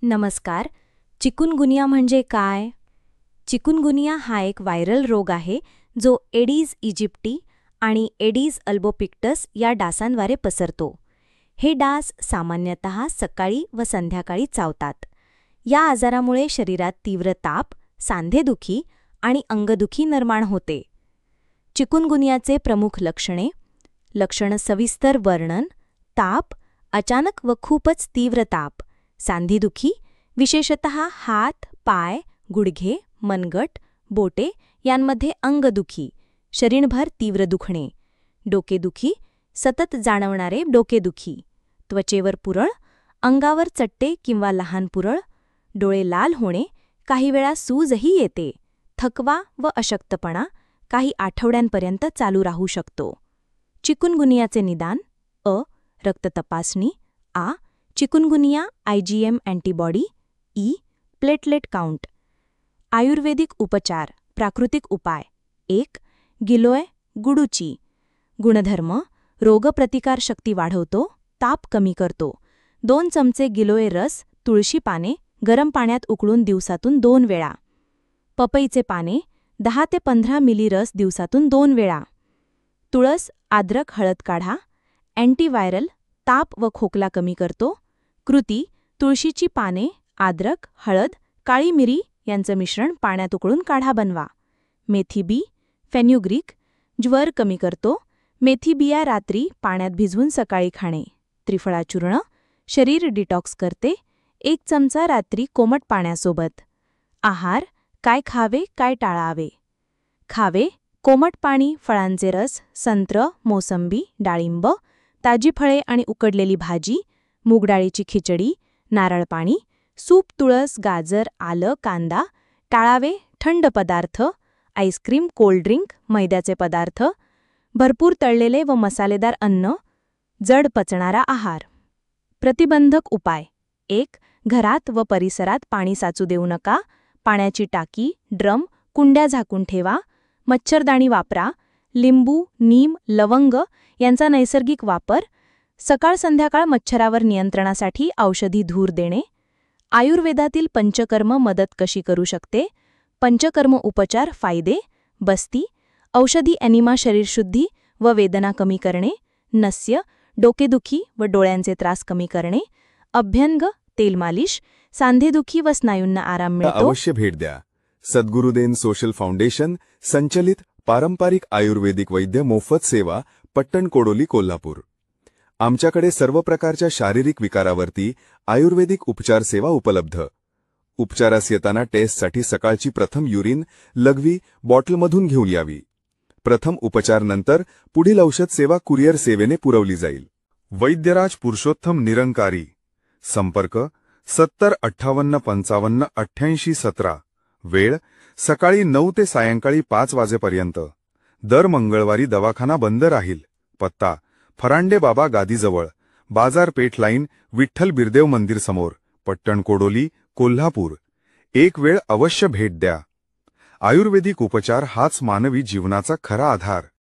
नमस्कार. चिकुनगुनिया म्हणजे काय? चिकुनगुनिया हा एक व्हायरल रोग आहे जो एडिस इजिप्टी आणि एडिस अल्बोपिक्टस या डासांद्वारे पसरतो. हे डास सामान्यतः सकाळी व संध्याकाळी चावतात. या आजारामुळे शरीरात तीव्र ताप, सांधेदुखी आणि अंगदुखी निर्माण होते. चिकुनगुनियाचे प्रमुख लक्षणं सविस्तर वर्णन: ताप, अचानक व खूपच तीव्र ताप, सांधेदुखी, विशेषतः हात, पाय, गुडघे, मनगट, बोटे यांमध्ये अंगदुखी, शरीरभर तीव्र दुखणे, डोकेदुखी, सतत जाणवणारे डोकेदुखी, त्वचेवर पुरळ, अंगावर चट्टे किंवा लहान पुरळ, डोळे लाल होणे, काही वेळा सूजही येते, थकवा व अशक्तपणा काही आठवड्यांपर्यंत चालू राहू शकतो. चिकुनगुनियाचे निदान: रक्त तपासणी, chikungunya IgM antibody, platelet count. Ayurvedic उपचार, प्राकृतिक उपाय: 1. गिलोय गुडूची. गुणधर्म: रोगप्रतिकारशक्ती वाढवतो, ताप कमी करतो. 2 चमचे गिलोय रस, तुळशी पाने, गरम पाण्यात उकळून दिवसातून 2 वेळा. पपईचे पाने, 10 ते 15 मिली रस दिवसातून 2 वेळा. तुळस, अद्रक, हळद काढा. अँटीव्हायरल, ताप व खोकला कमी करतो. कृती: तुळशीची पाने, अद्रक, हळद, काळी मिरी यांचं मिश्रण पाण्यात उकळून काढा बनवा. मेथी बी, फेन्युग्रीक, ज्वर कमी करतो. मेथी बिया रात्री पाण्यात भिजवून सकाळी खाणे. त्रिफळा चूर्ण, शरीर डिटॉक्स करते. 1 चमचा रात्री कोमट पाण्यासोबत. आहार: काय खावे, काय टाळावे? खावे: कोमट पाणी, फळांचे रस, संत्र, मोसंबी, डाळिंब, ताजी फळे आणि उकडलेली भाजी, मूगडाळीची खिचडी, नारळ पाणी, सूप, तुळस, गाजर, आलं, कांदा. टाळावे: थंड पदार्थ, आईस्क्रीम, कोल्ड्रिंक, मैद्याचे पदार्थ, भरपूर तळलेले व मसालेदार अन्न, जड पचणारा आहार. प्रतिबंधक उपाय: 1. घरात व परिसरात पाणी साचू देऊ नका. पाण्याची टाकी, ड्रम, कुंड्या झाकून ठेवा. मच्छरदाणी वापरा. लिंबू, नीम, लवंग यांचा नैसर्गिक वापर. सकाळ संध्याकाळ मच्छरावर नियंत्रणासाठी औषधी धूर देणे. आयुर्वेदातील पंचकर्म मदत कशी करू शकते? पंचकर्म उपचार फायदे: बस्ती, औषधी एनिमा शरीरशुद्धी व वेदना कमी करणे. नस्य, डोकेदुखी व डोळ्यांचे त्रास कमी करणे. अभ्यंग, तेल मालिश, सांधेदुखी व स्नायूंना आराम मिळतो. अवश्य भेट द्या. सद्गुरुदेव सोशल फाउंडेशन संचलित पारंपरिक आयुर्वेदिक वैद्य मोफत सेवा, पट्टण कोडोली, कोल्हापूर. आमच्याकडे सर्व प्रकारच्या शारीरिक विकारावरती आयुर्वेदिक उपचार सेवा उपलब्ध. उपचारास येताना टेस्टसाठी सकाळची प्रथम युरिन लघवी बॉटलमधून घेऊन यावी. प्रथम उपचार नंतर पुढील औषध सेवा कुरिअर सेवेने पुरवली जाईल. वैद्यराज पुरुषोत्तम निरंकारी. संपर्क: 70 58 55 88 17. वेळ: सकाळी 9 ते सायंकाळी 5 वाजेपर्यंत. दर मंगळवारी दवाखाना बंद राहील. पत्ता: फरांडे बाबा गादीजवळ, बाजारपेठ लाईन, विठ्ठल बिरदेव मंदिर समोर, पट्टण कोडोली, कोल्हापूर. एक वेळ अवश्य भेट द्या. आयुर्वेदिक उपचार हाच मानवी जीवनाचा खरा आधार.